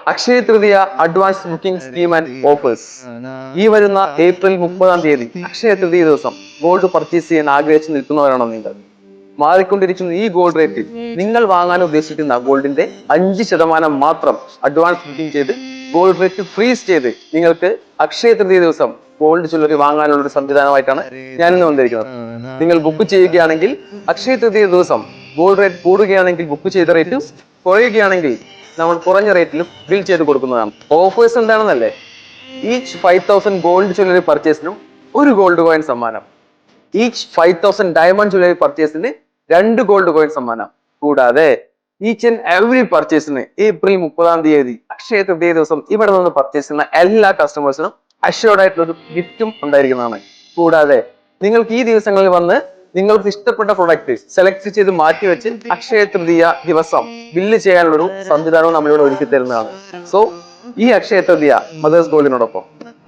Akshaya Tritiya advance booking scheme and offers. ഈ വരുന്ന April 30 Akshaya Tritiya ദിവസം ഗോൾഡ് പർച്ചേസ് ചെയ്യാൻ ആഗ്രഹിച്ച് നിൽക്കുന്നവരാണോ നിങ്ങൾ? മാറിക്കൊണ്ടിരിക്കുന്ന ഈ ഗോൾഡ് റേറ്റിൽ നിങ്ങൾ വാങ്ങാൻ ഉദ്ദേശിക്കുന്ന ഗോൾഡിന്റെ 5% മാത്രം അഡ്വാൻസ് ബുക്കിംഗ് ചെയ്ത് ഗോൾഡ് റേറ്റ് ഫ്രീസ് ചെയ്ത് നിങ്ങൾക്ക് അക്ഷയ തൃതീയ ദിവസം ഗോൾഡ് ജ്വല്ലറി വാങ്ങാനുള്ള ഒരു സംവിധാനമായിട്ടാണ് ഞാൻ ഇന്ന് വന്നിരിക്കുന്നത്. നിങ്ങൾ ബുക്ക് ചെയ്യുകയാണെങ്കിൽ അക്ഷയ തൃതീയ ദിവസം ഗോൾഡ് റേറ്റ് കൂടുകയാണെങ്കിൽ ബുക്ക് ചെയ്ത റേറ്റും കുറയുകയാണെങ്കിൽ നമ്മൾ കുറഞ്ഞ റേറ്റിലും ബിൽ ചെയ്ത് കൊടുക്കുന്നതാണ്. ഓഫേഴ്സ് എന്താണെന്നല്ലേ? ഈച്ച് 5000 ഗോൾഡ് ജ്വല്ലറി പർച്ചേസിനും ഒരു ഗോൾഡ് കോയിൻ സമ്മാനം. ഈച്ച് 5000 ഡയമണ്ട് ജ്വല്ലറി പർച്ചേസിന് 2 ഗോൾഡ് കോയിൻ സമ്മാനം. കൂടാതെ ഈച്ച് ആൻഡ് എവറി പർച്ചേസിന് ഏപ്രിൽ 30 അക്ഷയ തൃതീയ ദിവസം ഇവിടെ നിന്ന് പർച്ചേസ് ചെയ്യുന്ന എല്ലാ കസ്റ്റമേഴ്സിനും അഷ്യൂർഡ് ആയിട്ടുള്ള ഒരു ഗിഫ്റ്റും ഉണ്ടായിരിക്കുന്നതാണ്. കൂടാതെ നിങ്ങൾക്ക് ഈ ദിവസങ്ങളിൽ വന്ന് നിങ്ങൾക്ക് ഇഷ്ടപ്പെട്ട പ്രൊഡക്റ്റ് സെലക്ട് ചെയ്ത് മാറ്റിവെച്ച് അക്ഷയ തൃതീയ ദിവസം ബില്ല് ചെയ്യാനുള്ളൊരു സംവിധാനവും നമ്മളിവിടെ ഒരുക്കി തരുന്നതാണ്. സോ ഈ അക്ഷയ തൃതീയ മദേഴ്സ് ഗോൾഡിനോടൊപ്പം